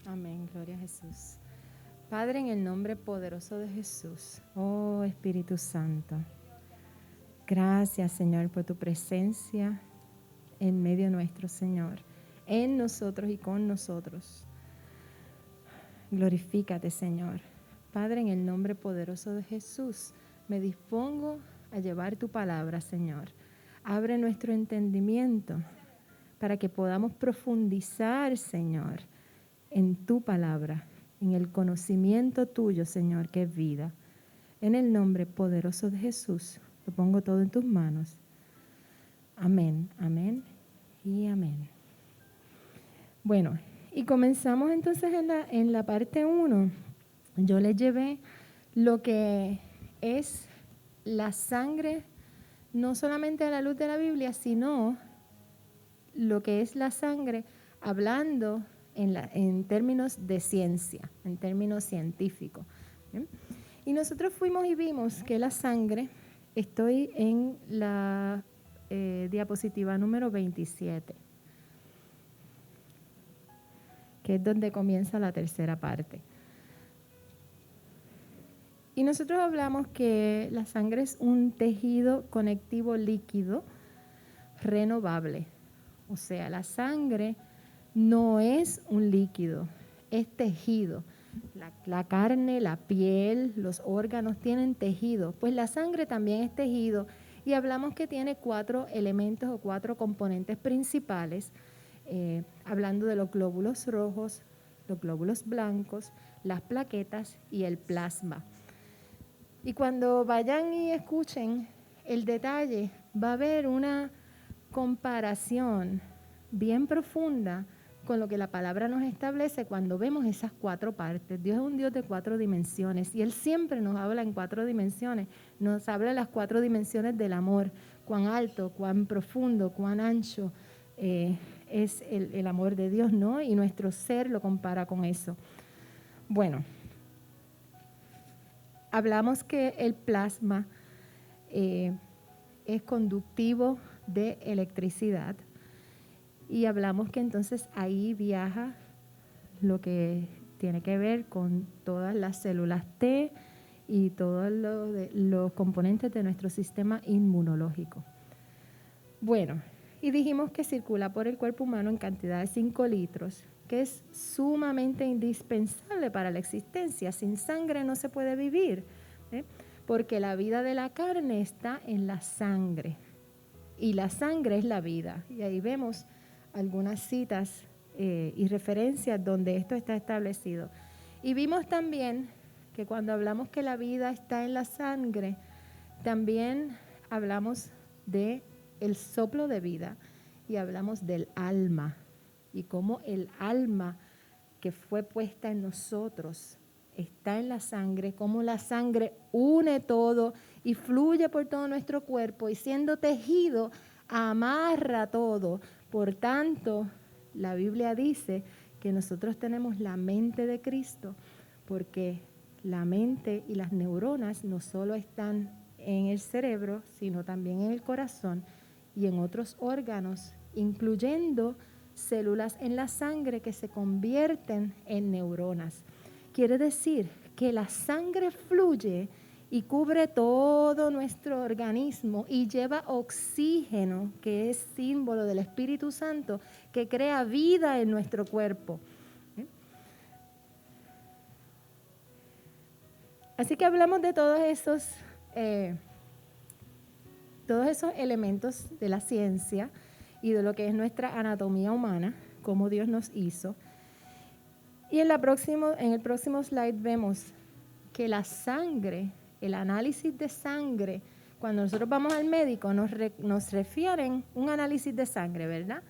Amén, gloria a Jesús. Padre, en el nombre poderoso de Jesús, oh Espíritu Santo, gracias, Señor, por tu presencia en medio nuestro, Señor, en nosotros y con nosotros. Glorifícate, Señor. Padre, en el nombre poderoso de Jesús, me dispongo a llevar tu palabra, Señor. Abre nuestro entendimiento para que podamos profundizar, Señor, en tu palabra, en el conocimiento tuyo, Señor, que es vida. En el nombre poderoso de Jesús, lo pongo todo en tus manos. Amén, amén y amén. Bueno, y comenzamos entonces en la parte 1. Yo les llevé lo que es la sangre, no solamente a la luz de la Biblia, sino lo que es la sangre hablando en términos de ciencia, en términos científicos. ¿Bien? Y nosotros fuimos y vimos que la sangre, estoy en la diapositiva número 27, que es donde comienza la tercera parte. Y nosotros hablamos que la sangre es un tejido conectivo líquido renovable. O sea, la sangre no es un líquido, es tejido. La carne, la piel, los órganos tienen tejido. Pues la sangre también es tejido. Y hablamos que tiene 4 elementos o 4 componentes principales, hablando de los glóbulos rojos, los glóbulos blancos, las plaquetas y el plasma. Y cuando vayan y escuchen el detalle, va a haber una comparación bien profunda con lo que la palabra nos establece cuando vemos esas 4 partes. Dios es un Dios de 4 dimensiones y Él siempre nos habla en 4 dimensiones. Nos habla de las 4 dimensiones del amor, cuán alto, cuán profundo, cuán ancho es el amor de Dios, ¿no? Y nuestro ser lo compara con eso. Bueno, hablamos que el plasma es conductivo de electricidad y hablamos que entonces ahí viaja lo que tiene que ver con todas las células T y todos los componentes de nuestro sistema inmunológico. Bueno, y dijimos que circula por el cuerpo humano en cantidad de 5 litros, que es sumamente indispensable para la existencia. Sin sangre no se puede vivir, porque la vida de la carne está en la sangre y la sangre es la vida. Y ahí vemos algunas citas y referencias donde esto está establecido. Y vimos también que cuando hablamos que la vida está en la sangre, también hablamos de el soplo de vida y hablamos del alma y cómo el alma que fue puesta en nosotros está en la sangre, cómo la sangre une todo y fluye por todo nuestro cuerpo y siendo tejido amarra todo. Por tanto, la Biblia dice que nosotros tenemos la mente de Cristo, porque la mente y las neuronas no solo están en el cerebro, sino también en el corazón y en otros órganos, incluyendo células en la sangre que se convierten en neuronas. Quiere decir que la sangre fluye y cubre todo nuestro organismo y lleva oxígeno, que es símbolo del Espíritu Santo, que crea vida en nuestro cuerpo. Así que hablamos de todos esos elementos de la ciencia y de lo que es nuestra anatomía humana, cómo Dios nos hizo. Y en el próximo slide vemos que la sangre, el análisis de sangre, cuando nosotros vamos al médico nos refieren un análisis de sangre, ¿verdad?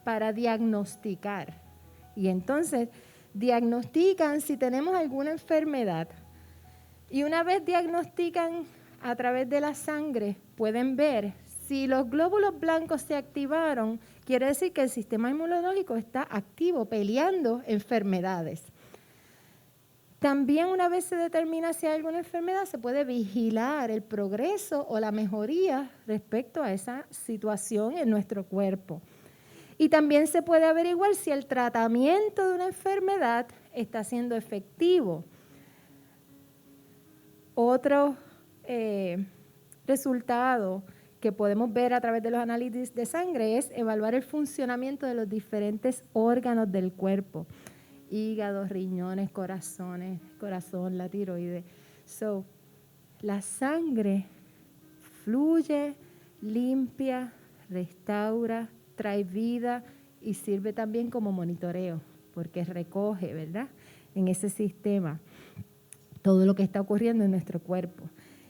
Para diagnosticar. Y entonces diagnostican si tenemos alguna enfermedad. Y una vez diagnostican a través de la sangre, pueden ver si los glóbulos blancos se activaron, quiere decir que el sistema inmunológico está activo, peleando enfermedades. También una vez se determina si hay alguna enfermedad, se puede vigilar el progreso o la mejoría respecto a esa situación en nuestro cuerpo. Y también se puede averiguar si el tratamiento de una enfermedad está siendo efectivo. Otro resultado que podemos ver a través de los análisis de sangre es evaluar el funcionamiento de los diferentes órganos del cuerpo. Hígado, riñones, corazón, la tiroides. La sangre fluye, limpia, restaura, trae vida y sirve también como monitoreo, porque recoge, ¿verdad?, en ese sistema todo lo que está ocurriendo en nuestro cuerpo.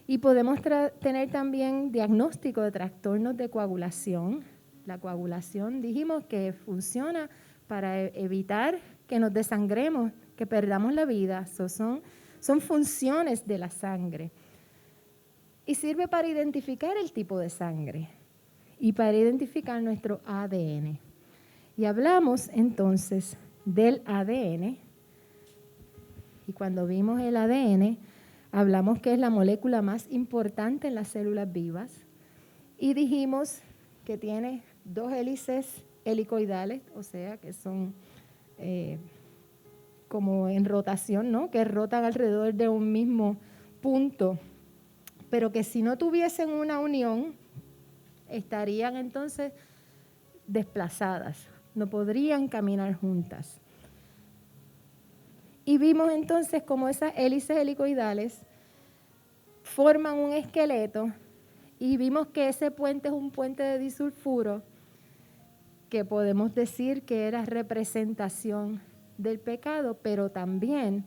Y podemos tener también diagnóstico de trastornos de coagulación. La coagulación dijimos que funciona para evitar que nos desangremos, que perdamos la vida. Son funciones de la sangre. Y sirve para identificar el tipo de sangre y para identificar nuestro ADN. Y hablamos entonces del ADN. Y cuando vimos el ADN, hablamos que es la molécula más importante en las células vivas. Y dijimos que tiene 2 hélices helicoidales, o sea, que son como en rotación, ¿no?, que rotan alrededor de un mismo punto, pero que si no tuviesen una unión, estarían entonces desplazadas, no podrían caminar juntas. Y vimos entonces cómo esas hélices helicoidales forman un esqueleto y vimos que ese puente es un puente de disulfuro que podemos decir que era representación del pecado, pero también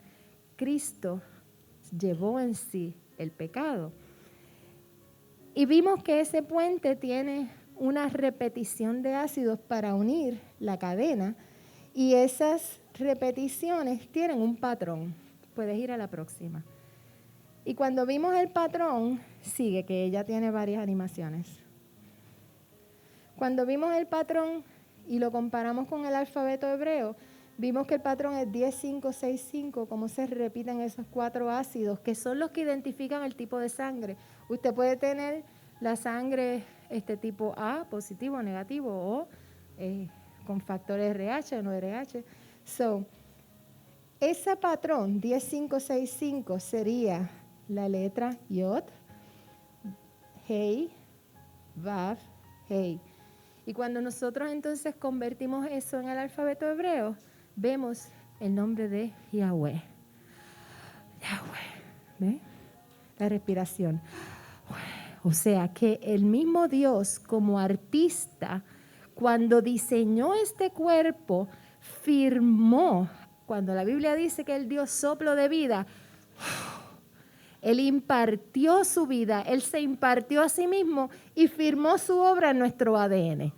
Cristo llevó en sí el pecado. Y vimos que ese puente tiene una repetición de ácidos para unir la cadena y esas repeticiones tienen un patrón. Puedes ir a la próxima. Y cuando vimos el patrón, sigue que ella tiene varias animaciones. Cuando vimos el patrón y lo comparamos con el alfabeto hebreo, vimos que el patrón es 10, 5, 6, 5, cómo se repiten esos 4 ácidos, que son los que identifican el tipo de sangre. Usted puede tener la sangre tipo A, positivo o negativo, o con factor RH o no RH. Ese patrón 10, 5, 6, 5 sería la letra Yod, Hei, Vav, Hei. Y cuando nosotros entonces convertimos eso en el alfabeto hebreo, vemos el nombre de Yahweh. Yahweh, ¿ve? La respiración. O sea que el mismo Dios como artista, cuando diseñó este cuerpo, firmó, cuando la Biblia dice que Él dio soplo de vida, Él impartió su vida, Él se impartió a sí mismo y firmó su obra en nuestro ADN.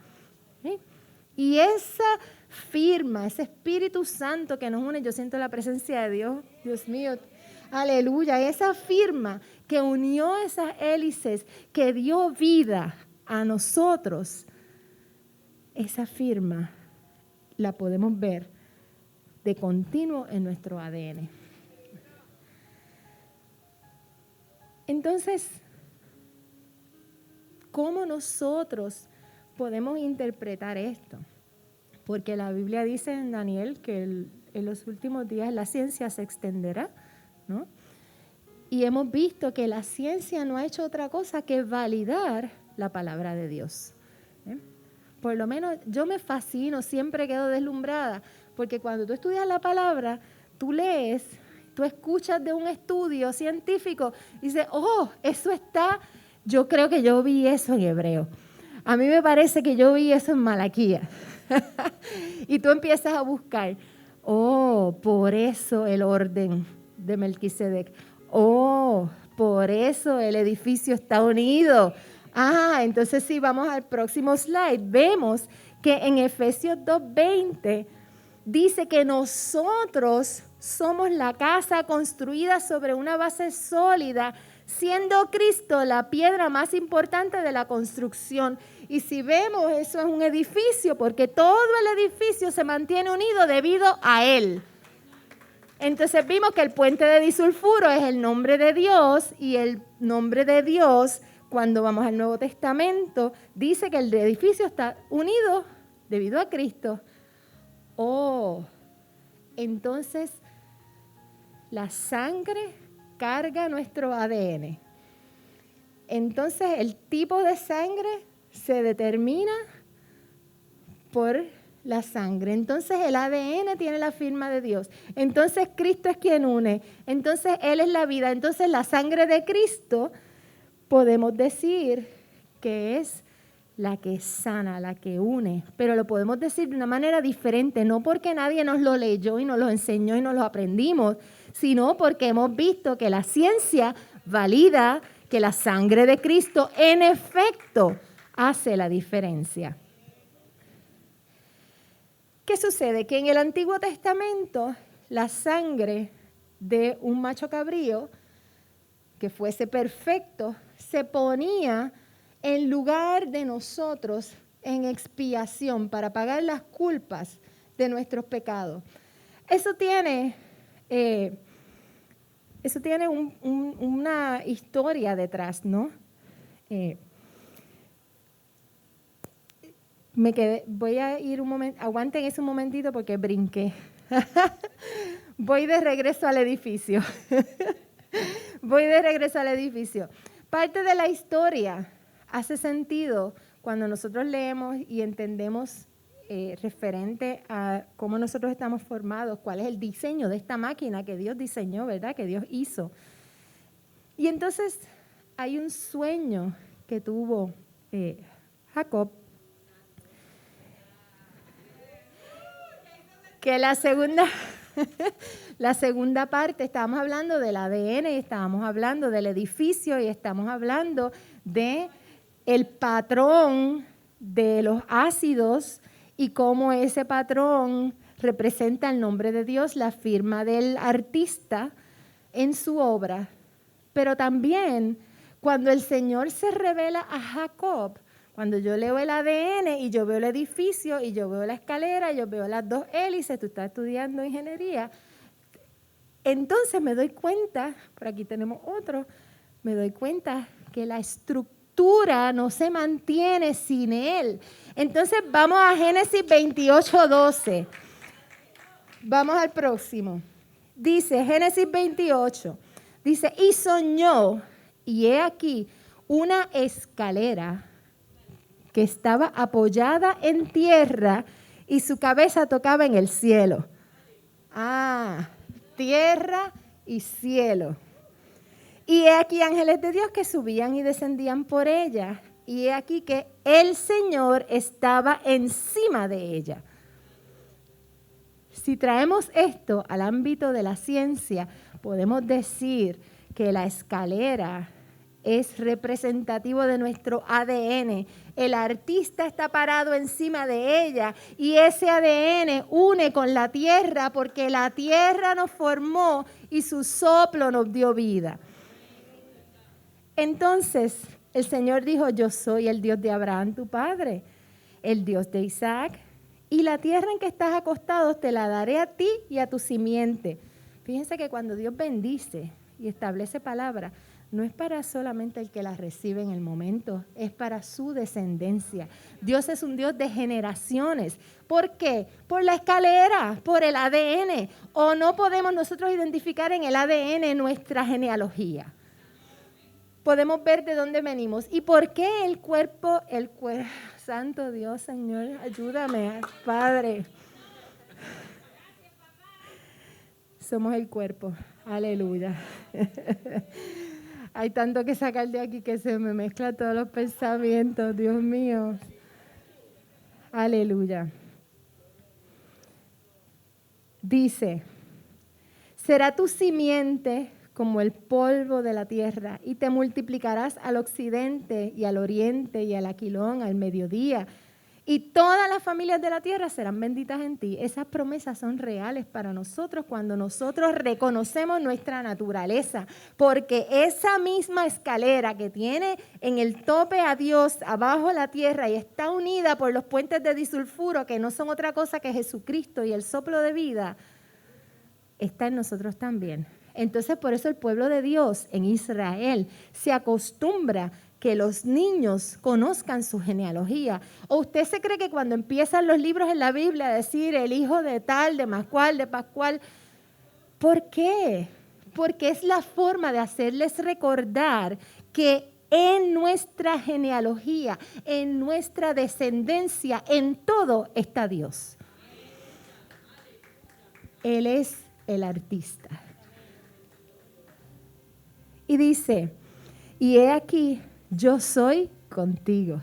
¿Sí? Y esa firma, ese Espíritu Santo que nos une, yo siento la presencia de Dios, Dios mío, aleluya, esa firma que unió esas hélices, que dio vida a nosotros, esa firma la podemos ver de continuo en nuestro ADN. Entonces, ¿cómo nosotros podemos interpretar esto? Porque la Biblia dice en Daniel que en los últimos días la ciencia se extenderá, ¿no? Y hemos visto que la ciencia no ha hecho otra cosa que validar la palabra de Dios. Por lo menos yo me fascino, siempre quedo deslumbrada, porque cuando tú estudias la palabra, tú lees, tú escuchas de un estudio científico y dices, oh, eso está, yo creo que yo vi eso en hebreo. A mí me parece que yo vi eso en Malaquías. Y tú empiezas a buscar, oh, por eso el orden de Melquisedec. Oh, por eso el edificio está unido. Entonces si vamos al próximo slide, vemos que en Efesios 2:20 dice que nosotros somos la casa construida sobre una base sólida, siendo Cristo la piedra más importante de la construcción. Y si vemos, eso es un edificio, porque todo el edificio se mantiene unido debido a Él. Entonces vimos que el puente de disulfuro es el nombre de Dios, y el nombre de Dios, cuando vamos al Nuevo Testamento, dice que el edificio está unido debido a Cristo. Oh, entonces la sangre carga nuestro ADN. Entonces el tipo de sangre se determina por la sangre. Entonces el ADN tiene la firma de Dios. Entonces Cristo es quien une. Entonces Él es la vida. Entonces la sangre de Cristo podemos decir que es la que sana, la que une. Pero lo podemos decir de una manera diferente, no porque nadie nos lo leyó y nos lo enseñó y nos lo aprendimos, sino porque hemos visto que la ciencia valida que la sangre de Cristo en efecto hace la diferencia. ¿Qué sucede? Que en el Antiguo Testamento la sangre de un macho cabrío que fuese perfecto se ponía en lugar de nosotros en expiación para pagar las culpas de nuestros pecados. Eso tiene una historia detrás, ¿no? Voy a ir un momento, aguanten ese un momentito porque brinqué. Voy de regreso al edificio. Parte de la historia hace sentido cuando nosotros leemos y entendemos referente a cómo nosotros estamos formados, cuál es el diseño de esta máquina que Dios diseñó, ¿verdad? Que Dios hizo. Y entonces hay un sueño que tuvo Jacob, que la segunda parte, estábamos hablando del ADN, y estábamos hablando del edificio, y estamos hablando de el patrón de los ácidos y cómo ese patrón representa el nombre de Dios, la firma del artista en su obra. Pero también cuando el Señor se revela a Jacob, cuando yo leo el ADN y yo veo el edificio y yo veo la escalera, yo veo las dos hélices, tú estás estudiando ingeniería, entonces me doy cuenta, por aquí tenemos otro, me doy cuenta que la estructura no se mantiene sin Él. Entonces vamos a Génesis 28:12. Vamos al próximo. Dice Génesis 28, dice, y soñó, y he aquí una escalera que estaba apoyada en tierra y su cabeza tocaba en el cielo. Tierra y cielo. Y he aquí ángeles de Dios que subían y descendían por ella. Y he aquí que el Señor estaba encima de ella. Si traemos esto al ámbito de la ciencia, podemos decir que la escalera es representativo de nuestro ADN. El artista está parado encima de ella y ese ADN une con la tierra porque la tierra nos formó y su soplo nos dio vida. Entonces el Señor dijo, yo soy el Dios de Abraham, tu padre, el Dios de Isaac, y la tierra en que estás acostado te la daré a ti y a tu simiente. Fíjense que cuando Dios bendice y establece palabra, no es para solamente el que las recibe en el momento, es para su descendencia. Dios es un Dios de generaciones. ¿Por qué? Por la escalera, por el ADN. O no podemos nosotros identificar en el ADN nuestra genealogía. Podemos ver de dónde venimos. ¿Y por qué el cuerpo, Santo Dios, Señor, ayúdame, Padre? Somos el cuerpo. Aleluya. Hay tanto que sacar de aquí que se me mezclan todos los pensamientos, Dios mío. Aleluya. Dice, será tu simiente como el polvo de la tierra y te multiplicarás al occidente y al oriente y al aquilón, al mediodía. Y todas las familias de la tierra serán benditas en ti. Esas promesas son reales para nosotros cuando nosotros reconocemos nuestra naturaleza. Porque esa misma escalera que tiene en el tope a Dios, abajo la tierra, y está unida por los puentes de disulfuro, que no son otra cosa que Jesucristo y el soplo de vida, está en nosotros también. Entonces, por eso el pueblo de Dios en Israel se acostumbra que los niños conozcan su genealogía. ¿O usted se cree que cuando empiezan los libros en la Biblia a decir el hijo de tal, de Mascual, de Pascual? ¿Por qué? Porque es la forma de hacerles recordar que en nuestra genealogía, en nuestra descendencia, en todo está Dios. Él es el artista. Y dice, y he aquí, yo soy contigo.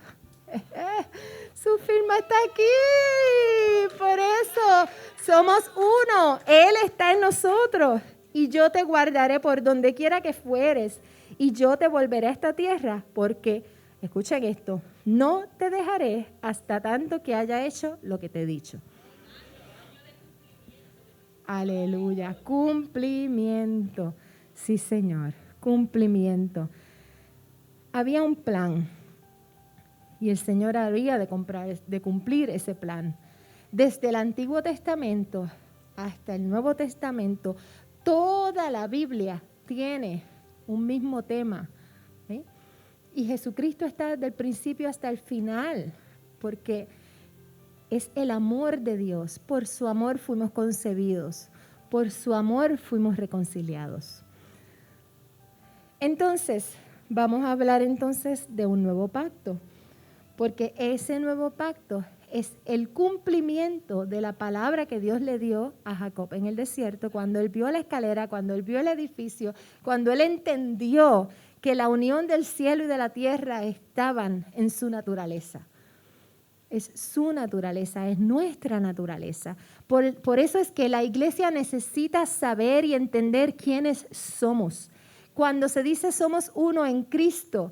Su firma está aquí. Por eso somos uno. Él está en nosotros. Y yo te guardaré por donde quiera que fueres. Y yo te volveré a esta tierra. Porque, escuchen esto, no te dejaré hasta tanto que haya hecho lo que te he dicho. Aleluya. Cumplimiento. Sí, Señor. Cumplimiento. Había un plan. Y el Señor había de cumplir ese plan. Desde el Antiguo Testamento hasta el Nuevo Testamento, toda la Biblia tiene un mismo tema. ¿Sí? Y Jesucristo está desde el principio hasta el final, porque es el amor de Dios. Por su amor fuimos concebidos, por su amor fuimos reconciliados. Entonces, vamos a hablar entonces de un nuevo pacto, porque ese nuevo pacto es el cumplimiento de la palabra que Dios le dio a Jacob en el desierto, cuando él vio la escalera, cuando él vio el edificio, cuando él entendió que la unión del cielo y de la tierra estaban en su naturaleza. Es su naturaleza, es nuestra naturaleza. Por eso es que la iglesia necesita saber y entender quiénes somos. Cuando se dice somos uno en Cristo,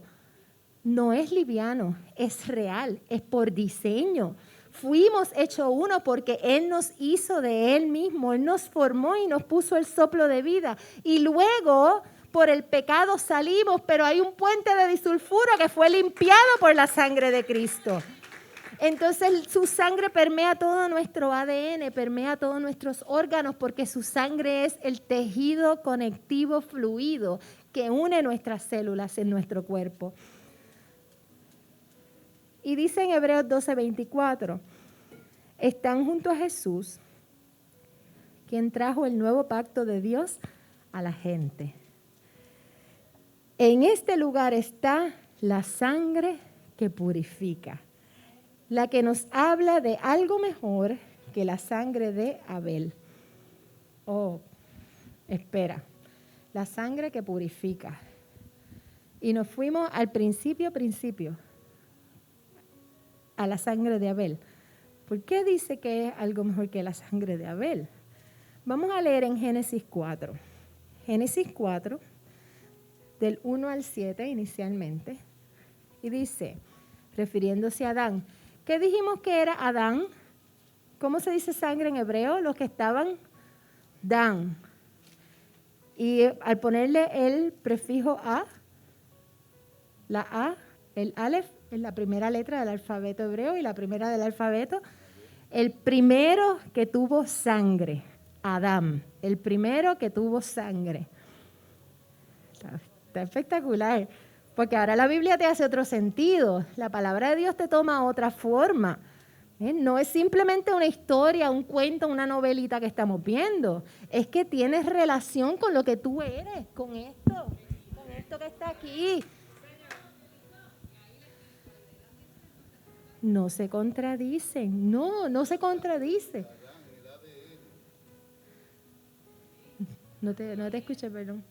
no es liviano, es real, es por diseño. Fuimos hechos uno porque Él nos hizo de Él mismo, Él nos formó y nos puso el soplo de vida. Y luego, por el pecado salimos, pero hay un puente de disulfuro que fue limpiado por la sangre de Cristo. Entonces su sangre permea todo nuestro ADN, permea todos nuestros órganos, porque su sangre es el tejido conectivo fluido que une nuestras células en nuestro cuerpo. Y dice en Hebreos 12:24, están junto a Jesús, quien trajo el nuevo pacto de Dios a la gente. En este lugar está la sangre que purifica, la que nos habla de algo mejor que la sangre de Abel. Oh, espera, la sangre que purifica. Y nos fuimos al principio, a la sangre de Abel. ¿Por qué dice que es algo mejor que la sangre de Abel? Vamos a leer en Génesis 4. Génesis 4, del 1 al 7 inicialmente. Y dice, refiriéndose a Adán, ¿qué dijimos que era Adán? ¿Cómo se dice sangre en hebreo? Los que estaban, Dan. Y al ponerle el prefijo a, la A, el Aleph, es la primera letra del alfabeto hebreo y la primera del alfabeto. El primero que tuvo sangre, Adán. El primero que tuvo sangre. Está espectacular, porque ahora la Biblia te hace otro sentido. La palabra de Dios te toma otra forma. No es simplemente una historia, un cuento, una novelita que estamos viendo. Es que tienes relación con lo que tú eres, con esto que está aquí. No se contradicen, no se contradice. No te escuché, perdón.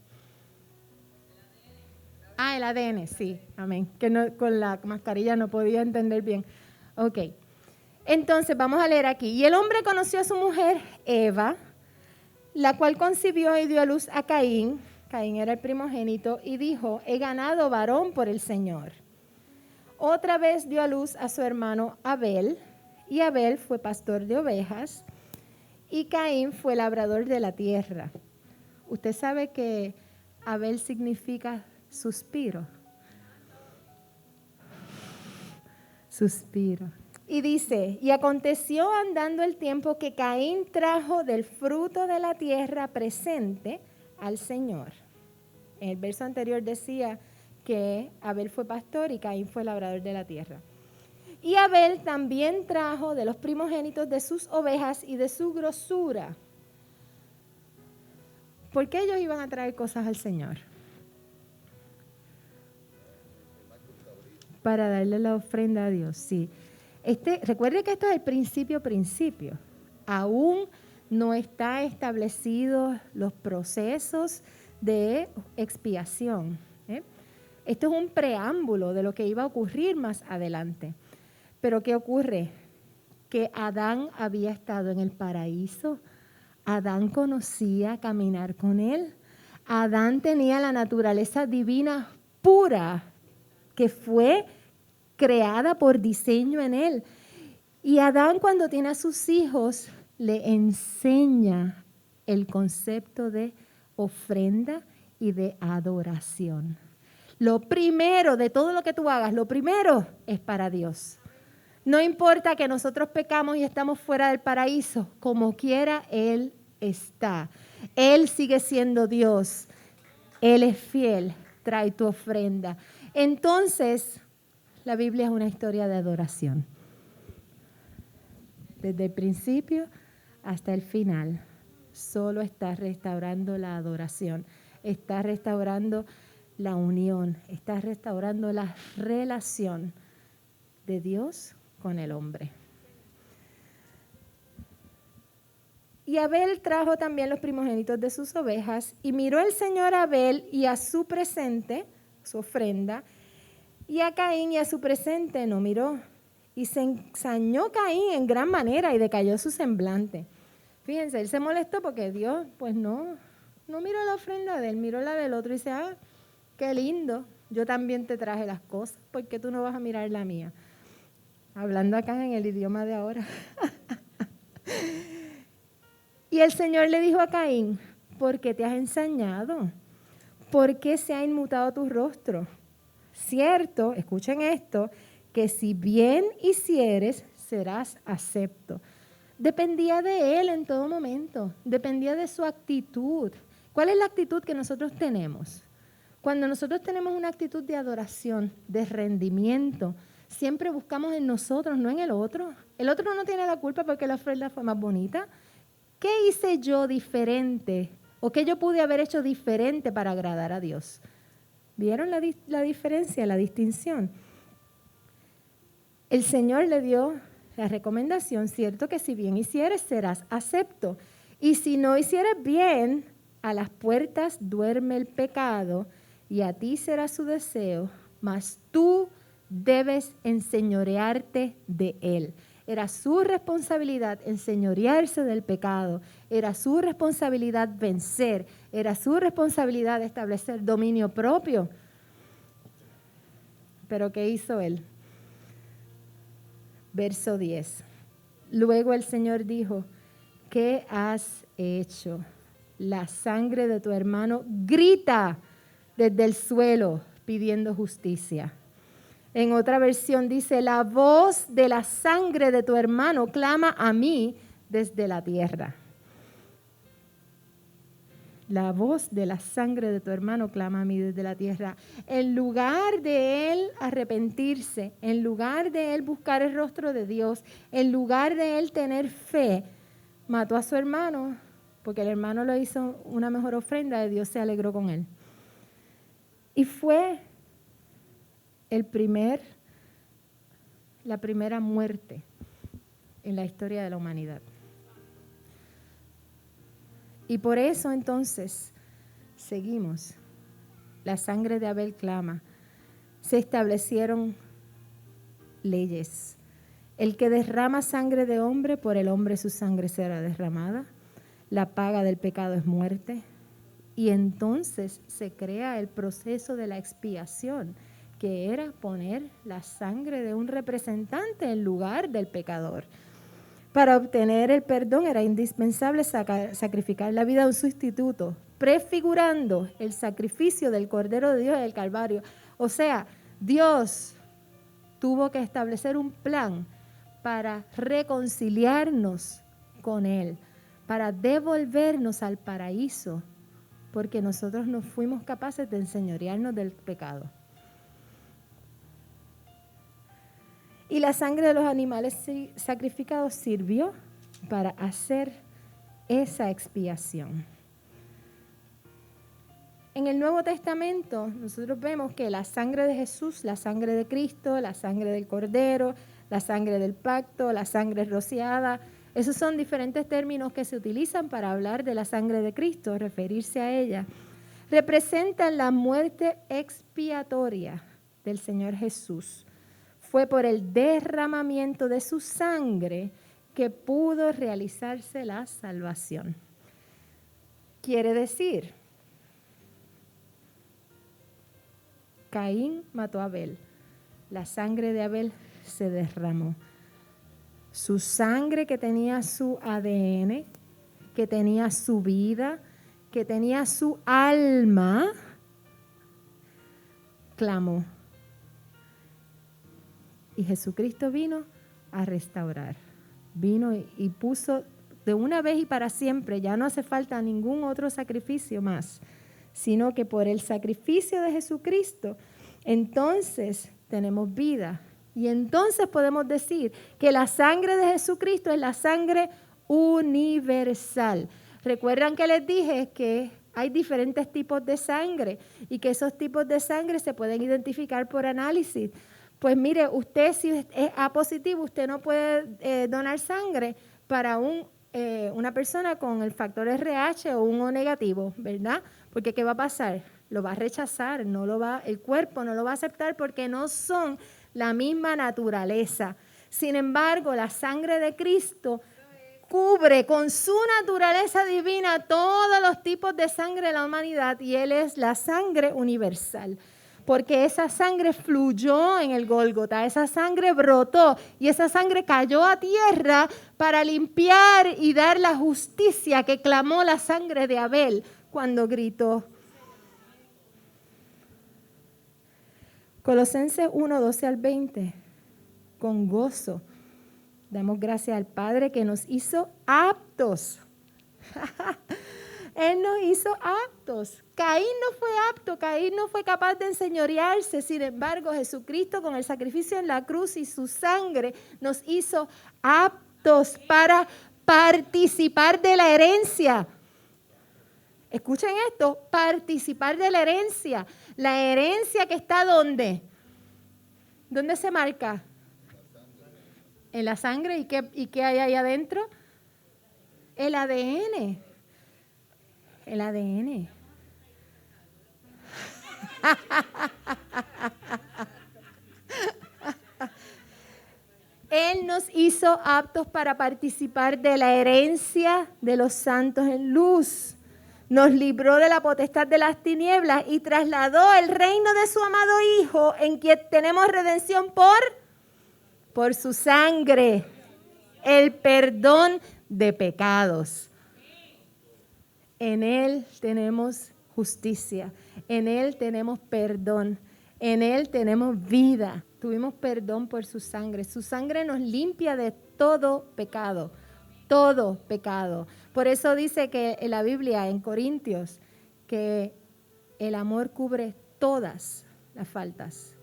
El ADN, sí, amén. Que no, con la mascarilla no podía entender bien. Ok, entonces vamos a leer aquí. Y el hombre conoció a su mujer, Eva, la cual concibió y dio a luz a Caín. Caín era el primogénito y dijo, he ganado varón por el Señor. Otra vez dio a luz a su hermano Abel, y Abel fue pastor de ovejas, y Caín fue labrador de la tierra. Usted sabe que Abel significa suspiro. Suspiro. Y dice, y aconteció andando el tiempo que Caín trajo del fruto de la tierra presente al Señor. En el verso anterior decía que Abel fue pastor y Caín fue labrador de la tierra. Y Abel también trajo de los primogénitos de sus ovejas y de su grosura. ¿Por qué ellos iban a traer cosas al Señor? Para darle la ofrenda a Dios, sí. Recuerde que esto es el principio. Aún no están establecidos los procesos de expiación. Esto es un preámbulo de lo que iba a ocurrir más adelante. Pero ¿qué ocurre? Que Adán había estado en el paraíso. Adán conocía caminar con él. Adán tenía la naturaleza divina pura que fue creada por diseño en él. Y Adán, cuando tiene a sus hijos, le enseña el concepto de ofrenda y de adoración. Lo primero de todo lo que tú hagas, lo primero es para Dios. No importa que nosotros pecamos y estamos fuera del paraíso, como quiera Él está. Él sigue siendo Dios. Él es fiel. Trae tu ofrenda. Entonces, la Biblia es una historia de adoración. Desde el principio hasta el final, solo está restaurando la adoración. Está restaurando la unión. Está restaurando la relación de Dios con el hombre. Y Abel trajo también los primogénitos de sus ovejas, y miró el Señor a Abel y a su presente, su ofrenda, y a Caín y a su presente no miró. Y se ensañó Caín en gran manera y decayó su semblante. Fíjense, él se molestó porque Dios, pues no miró la ofrenda de él, miró la del otro y dice, qué lindo, yo también te traje las cosas, ¿por qué tú no vas a mirar la mía? Hablando acá en el idioma de ahora. Y el Señor le dijo a Caín, ¿por qué te has ensañado? ¿Por qué se ha inmutado tu rostro? Cierto, escuchen esto, que si bien hicieres, serás acepto. Dependía de él en todo momento, dependía de su actitud. ¿Cuál es la actitud que nosotros tenemos? Cuando nosotros tenemos una actitud de adoración, de rendimiento, siempre buscamos en nosotros, no en el otro. El otro no tiene la culpa porque la ofrenda fue más bonita. ¿Qué hice yo diferente? ¿O qué yo pude haber hecho diferente para agradar a Dios? ¿Vieron la diferencia, la distinción? El Señor le dio la recomendación, cierto que si bien hicieres, serás acepto. Y si no hicieres bien, a las puertas duerme el pecado y a ti será su deseo, mas tú debes enseñorearte de él. Era su responsabilidad enseñorearse del pecado, era su responsabilidad vencer, era su responsabilidad establecer dominio propio. Pero ¿qué hizo él? Verso 10. Luego el Señor dijo, ¿qué has hecho? La sangre de tu hermano grita desde el suelo pidiendo justicia. En otra versión dice, la voz de la sangre de tu hermano clama a mí desde la tierra. La voz de la sangre de tu hermano clama a mí desde la tierra. En lugar de él arrepentirse, en lugar de él buscar el rostro de Dios, en lugar de él tener fe, mató a su hermano, porque el hermano le hizo una mejor ofrenda y Dios se alegró con él. Y fue la primera muerte en la historia de la humanidad. Y por eso entonces seguimos. La sangre de Abel clama. Se establecieron leyes. El que derrama sangre de hombre, por el hombre su sangre será derramada. La paga del pecado es muerte. Y entonces se crea el proceso de la expiación, que era poner la sangre de un representante en lugar del pecador. Para obtener el perdón era indispensable sacrificar la vida de un sustituto, prefigurando el sacrificio del Cordero de Dios en el Calvario. O sea, Dios tuvo que establecer un plan para reconciliarnos con Él, para devolvernos al paraíso, porque nosotros no fuimos capaces de enseñorearnos del pecado. Y la sangre de los animales sacrificados sirvió para hacer esa expiación. En el Nuevo Testamento nosotros vemos que la sangre de Jesús, la sangre de Cristo, la sangre del Cordero, la sangre del pacto, la sangre rociada, esos son diferentes términos que se utilizan para hablar de la sangre de Cristo, referirse a ella. Representan la muerte expiatoria del Señor Jesús. Fue por el derramamiento de su sangre que pudo realizarse la salvación. Quiere decir, Caín mató a Abel. La sangre de Abel se derramó. Su sangre, que tenía su ADN, que tenía su vida, que tenía su alma, clamó. Y Jesucristo vino a restaurar. Vino y puso de una vez y para siempre, ya no hace falta ningún otro sacrificio más, sino que por el sacrificio de Jesucristo, entonces tenemos vida. Y entonces podemos decir que la sangre de Jesucristo es la sangre universal. ¿Recuerdan que les dije que hay diferentes tipos de sangre y que esos tipos de sangre se pueden identificar por análisis? Pues mire, usted si es A positivo, usted no puede donar sangre para una persona con el factor RH o un O negativo, ¿verdad? Porque ¿qué va a pasar? Lo va a rechazar, el cuerpo no lo va a aceptar porque no son la misma naturaleza. Sin embargo, la sangre de Cristo cubre con su naturaleza divina todos los tipos de sangre de la humanidad y Él es la sangre universal. Porque esa sangre fluyó en el Gólgota, esa sangre brotó y esa sangre cayó a tierra para limpiar y dar la justicia que clamó la sangre de Abel cuando gritó. Colosenses 1, 12 al 20, con gozo, damos gracias al Padre que nos hizo aptos. Él nos hizo aptos. Caín no fue apto, Caín no fue capaz de enseñorearse. Sin embargo, Jesucristo con el sacrificio en la cruz y su sangre nos hizo aptos para participar de la herencia. Escuchen esto, participar de la herencia. La herencia que está ¿dónde? ¿Dónde se marca? En la sangre. ¿Y qué hay ahí adentro? El ADN. El ADN. Él nos hizo aptos para participar de la herencia de los santos en luz. Nos libró de la potestad de las tinieblas y trasladó el reino de su amado Hijo, en quien tenemos redención por su sangre, el perdón de pecados. En Él tenemos justicia, en Él tenemos perdón, en Él tenemos vida. Tuvimos perdón por su sangre. Su sangre nos limpia de todo pecado. Todo pecado. Por eso dice que en la Biblia, en Corintios, que el amor cubre todas las faltas.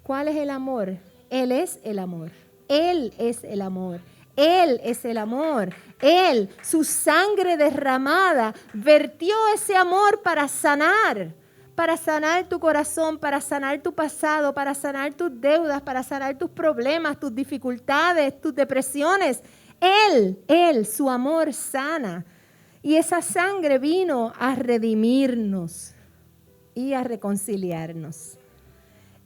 ¿Cuál es el amor? Él es el amor. Él es el amor. Él es el amor. Él, su sangre derramada, vertió ese amor para sanar tu corazón, para sanar tu pasado, para sanar tus deudas, para sanar tus problemas, tus dificultades, tus depresiones. Él, su amor sana. Y esa sangre vino a redimirnos y a reconciliarnos.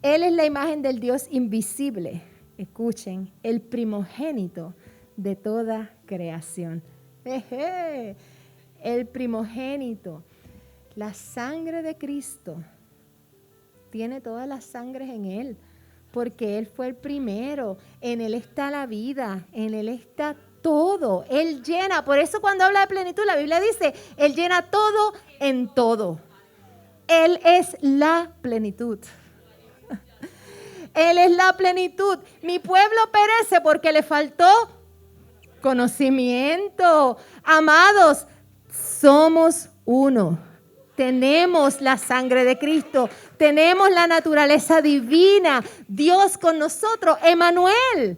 Él es la imagen del Dios invisible. Escuchen, el primogénito de toda creación. El primogénito. La sangre de Cristo tiene todas las sangres en Él. Porque Él fue el primero, en Él está la vida, en Él está todo. Él llena, por eso cuando habla de plenitud, la Biblia dice, Él llena todo en todo. Él es la plenitud. Él es la plenitud. Mi pueblo perece porque le faltó conocimiento. Amados, somos uno. Tenemos la sangre de Cristo, tenemos la naturaleza divina, Dios con nosotros, Emmanuel.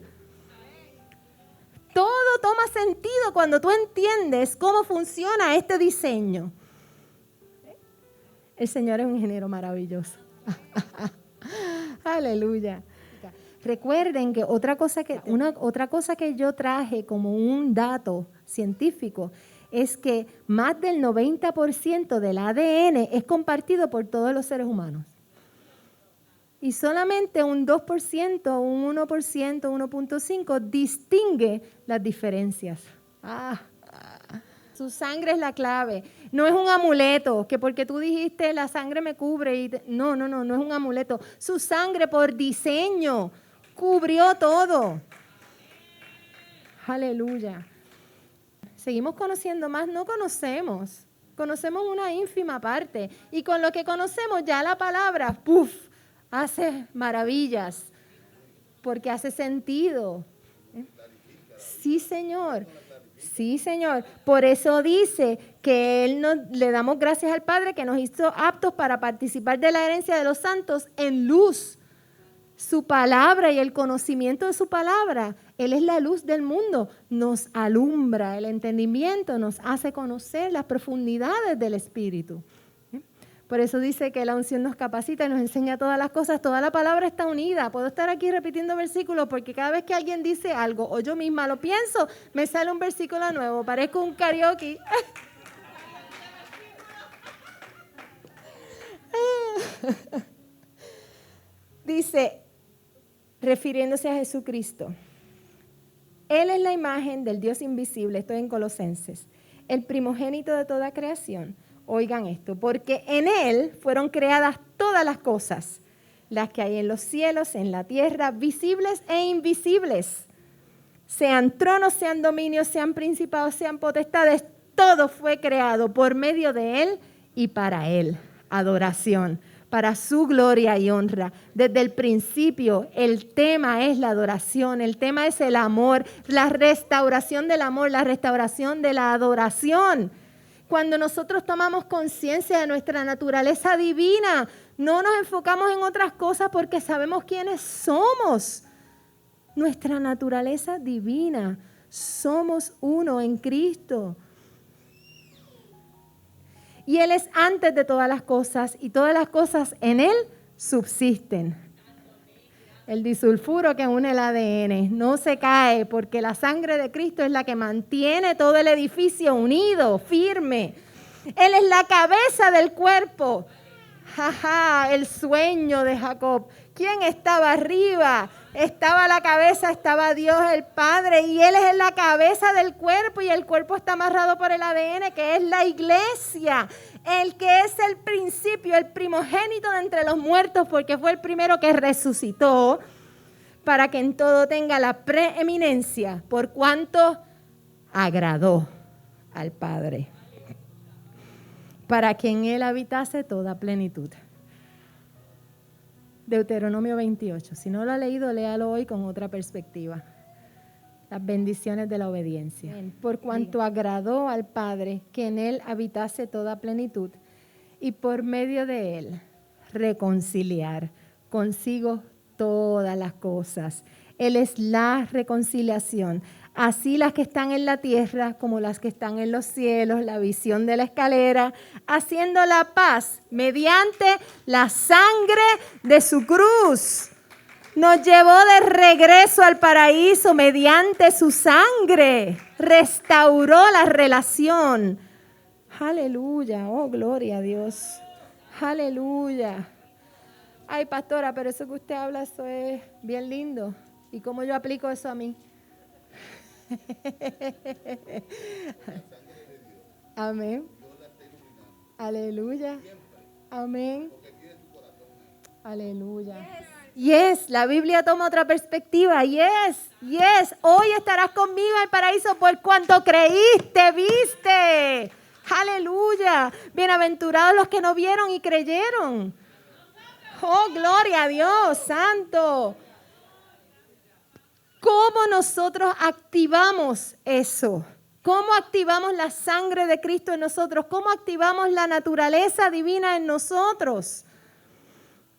Todo toma sentido cuando tú entiendes cómo funciona este diseño. El Señor es un ingeniero maravilloso. Aleluya. Recuerden que otra cosa que yo traje como un dato científico es que más del 90% del ADN es compartido por todos los seres humanos. Y solamente un 2%, un 1%, 1.5% distingue las diferencias. Su sangre es la clave. No es un amuleto, que porque tú dijiste la sangre me cubre. No es un amuleto. Su sangre por diseño cubrió todo. Aleluya. Seguimos conociendo más, no conocemos. Conocemos una ínfima parte. Y con lo que conocemos ya la palabra, hace maravillas. Porque hace sentido. Sí, Señor. Sí, Señor. Por eso dice que le damos gracias al Padre que nos hizo aptos para participar de la herencia de los santos en luz. Su palabra y el conocimiento de su palabra. Él es la luz del mundo. Nos alumbra el entendimiento, nos hace conocer las profundidades del Espíritu. Por eso dice que la unción nos capacita y nos enseña todas las cosas. Toda la palabra está unida. Puedo estar aquí repitiendo versículos porque cada vez que alguien dice algo o yo misma lo pienso, me sale un versículo nuevo. Parezco un karaoke. Dice, refiriéndose a Jesucristo, Él es la imagen del Dios invisible, estoy en Colosenses, el primogénito de toda creación. Oigan esto, porque en Él fueron creadas todas las cosas, las que hay en los cielos, en la tierra, visibles e invisibles. Sean tronos, sean dominios, sean principados, sean potestades, todo fue creado por medio de Él y para Él. Adoración, para su gloria y honra. Desde el principio el tema es la adoración, el tema es el amor, la restauración del amor, la restauración de la adoración. Cuando nosotros tomamos conciencia de nuestra naturaleza divina, no nos enfocamos en otras cosas porque sabemos quiénes somos. Nuestra naturaleza divina, somos uno en Cristo. Y Él es antes de todas las cosas y todas las cosas en Él subsisten. El disulfuro que une el ADN no se cae porque la sangre de Cristo es la que mantiene todo el edificio unido, firme. Él es la cabeza del cuerpo. El sueño de Jacob. ¿Quién estaba arriba? Estaba la cabeza, estaba Dios el Padre y Él es la cabeza del cuerpo y el cuerpo está amarrado por el ADN que es la iglesia. El que es el principio, el primogénito de entre los muertos porque fue el primero que resucitó para que en todo tenga la preeminencia por cuanto agradó al Padre. Para que en Él habitase toda plenitud. Deuteronomio 28. Si no lo ha leído, léalo hoy con otra perspectiva. Las bendiciones de la obediencia. Por cuanto agradó al Padre que en Él habitase toda plenitud y por medio de Él reconciliar consigo todas las cosas. Él es la reconciliación. Así las que están en la tierra como las que están en los cielos, la visión de la escalera, haciendo la paz mediante la sangre de su cruz. Nos llevó de regreso al paraíso mediante su sangre. Restauró la relación. Aleluya, oh gloria a Dios. Aleluya. Ay, pastora, pero eso que usted habla, eso es bien lindo. ¿Y cómo yo aplico eso a mí? Amén. Aleluya. Amén. Aleluya. Yes, la Biblia toma otra perspectiva. Yes. Hoy estarás conmigo en el paraíso por cuanto creíste, viste. Aleluya. Bienaventurados los que no vieron y creyeron. Oh, gloria a Dios, santo. ¿Cómo nosotros activamos eso? ¿Cómo activamos la sangre de Cristo en nosotros? ¿Cómo activamos la naturaleza divina en nosotros?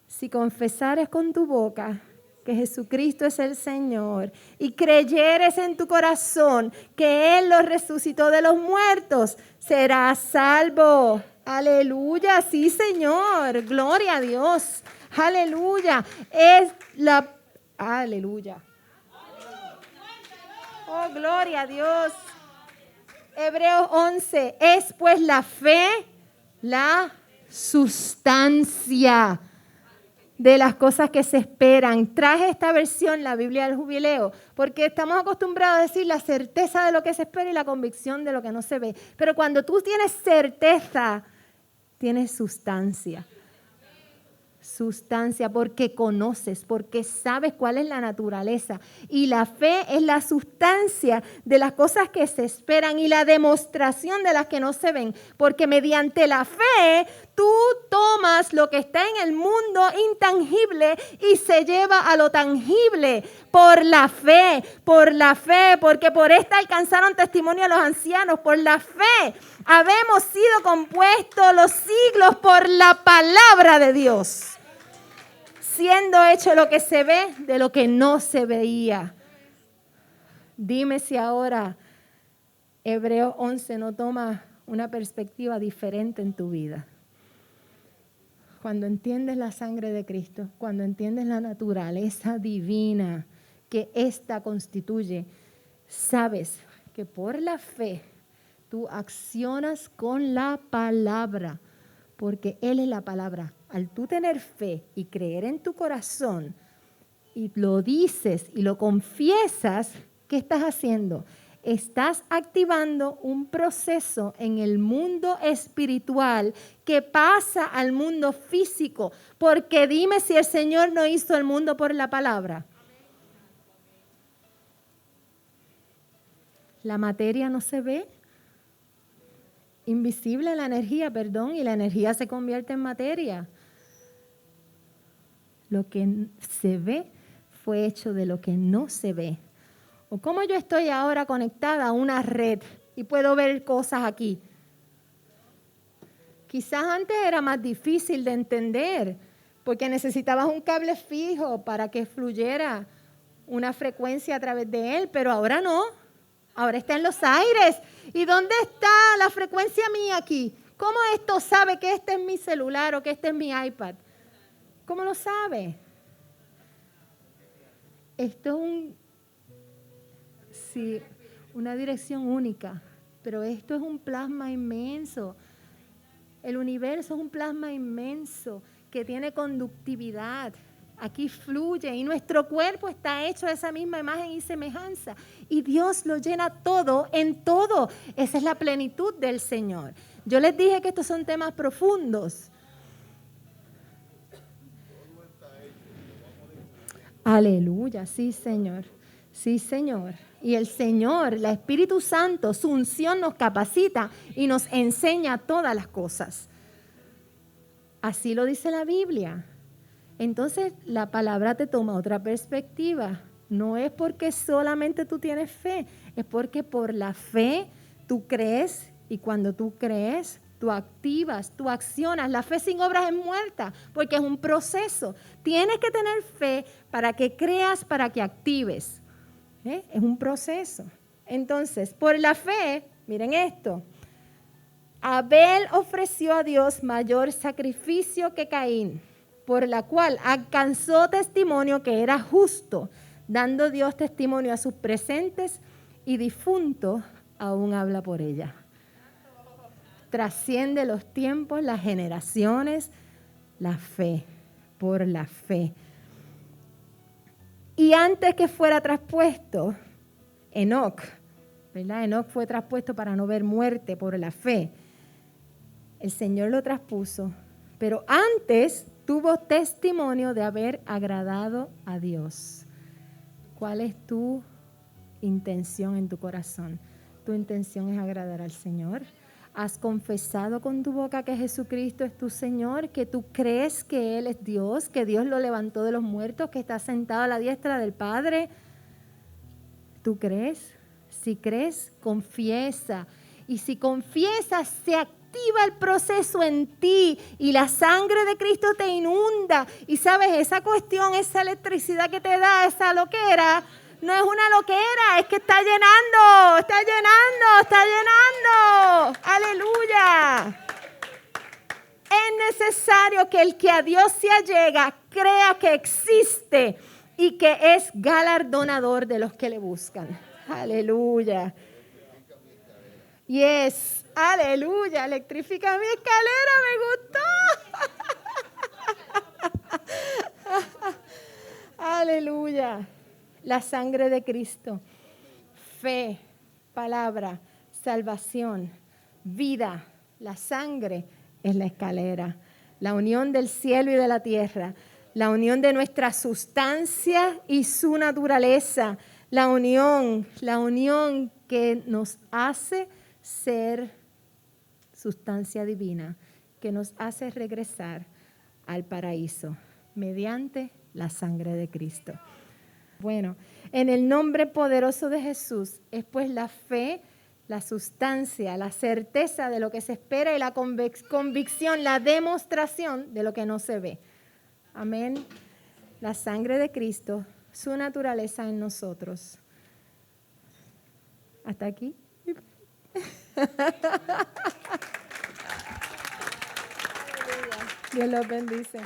Si confesares con tu boca que Jesucristo es el Señor y creyeres en tu corazón que Él lo resucitó de los muertos, serás salvo. Aleluya, sí, Señor, gloria a Dios. Aleluya, aleluya. Oh, gloria a Dios. Hebreos 11, es pues la fe, la sustancia de las cosas que se esperan. Traje esta versión, la Biblia del Jubileo, porque estamos acostumbrados a decir la certeza de lo que se espera y la convicción de lo que no se ve. Pero cuando tú tienes certeza, tienes sustancia. Sustancia, porque conoces, porque sabes cuál es la naturaleza. Y la fe es la sustancia de las cosas que se esperan y la demostración de las que no se ven. Porque mediante la fe, tú tomas lo que está en el mundo intangible y se lleva a lo tangible. Por la fe, porque por esta alcanzaron testimonio los ancianos, por la fe. Habemos sido compuestos los siglos por la palabra de Dios, siendo hecho lo que se ve de lo que no se veía. Dime si ahora Hebreos 11 no toma una perspectiva diferente en tu vida. Cuando entiendes la sangre de Cristo, cuando entiendes la naturaleza divina que ésta constituye, sabes que por la fe tú accionas con la palabra, porque Él es la palabra. Al tú tener fe y creer en tu corazón y lo dices y lo confiesas, ¿qué estás haciendo? Estás activando un proceso en el mundo espiritual que pasa al mundo físico. Porque dime si el Señor no hizo el mundo por la palabra. La materia no se ve. Invisible la energía, y la energía se convierte en materia. Lo que se ve fue hecho de lo que no se ve. O cómo yo estoy ahora conectada a una red y puedo ver cosas aquí. Quizás antes era más difícil de entender, porque necesitabas un cable fijo para que fluyera una frecuencia a través de él, pero ahora no. Ahora está en los aires. ¿Y dónde está la frecuencia mía aquí? ¿Cómo esto sabe que este es mi celular o que este es mi iPad? ¿Cómo lo sabe? Esto es una dirección única, pero esto es un plasma inmenso. El universo es un plasma inmenso que tiene conductividad. Aquí fluye y nuestro cuerpo está hecho de esa misma imagen y semejanza. Y Dios lo llena todo en todo. Esa es la plenitud del Señor. Yo les dije que estos son temas profundos. Aleluya, sí, Señor. Sí, Señor. Y el Señor, el Espíritu Santo, su unción nos capacita y nos enseña todas las cosas. Así lo dice la Biblia. Entonces, la palabra te toma otra perspectiva. No es porque solamente tú tienes fe, es porque por la fe tú crees y cuando tú crees, tú activas, tú accionas. La fe sin obras es muerta porque es un proceso. Tienes que tener fe para que creas, para que actives. Es un proceso. Entonces, por la fe, miren esto. Abel ofreció a Dios mayor sacrificio que Caín, por la cual alcanzó testimonio que era justo, dando Dios testimonio a sus presentes y difuntos aún habla por ella. Trasciende los tiempos, las generaciones, la fe, por la fe. Y antes que fuera traspuesto, Enoc, ¿verdad? Enoc fue traspuesto para no ver muerte por la fe. El Señor lo traspuso, pero antes tuvo testimonio de haber agradado a Dios. ¿Cuál es tu intención en tu corazón? ¿Tu intención es agradar al Señor? ¿Has confesado con tu boca que Jesucristo es tu Señor? ¿Que tú crees que Él es Dios? ¿Que Dios lo levantó de los muertos? ¿Que está sentado a la diestra del Padre? ¿Tú crees? Si crees, confiesa. Y si confiesas, se activa el proceso en ti y la sangre de Cristo te inunda. Y sabes, esa cuestión, esa electricidad que te da, esa loquera, no es una loquera, es que está llenando, está llenando, está llenando. ¡Aleluya! Es necesario que el que a Dios se allega crea que existe y que es galardonador de los que le buscan. ¡Aleluya! Yes, aleluya, electrifica mi escalera, me gustó. Aleluya, la sangre de Cristo, fe, palabra, salvación, vida, la sangre es la escalera, la unión del cielo y de la tierra, la unión de nuestra sustancia y su naturaleza, la unión que nos hace ser sustancia divina, que nos hace regresar al paraíso mediante la sangre de Cristo. Bueno, en el nombre poderoso de Jesús es pues la fe, la sustancia, la certeza de lo que se espera y la convicción, la demostración de lo que no se ve. Amén. La sangre de Cristo, su naturaleza en nosotros. ¿Hasta aquí? Dios los bendice.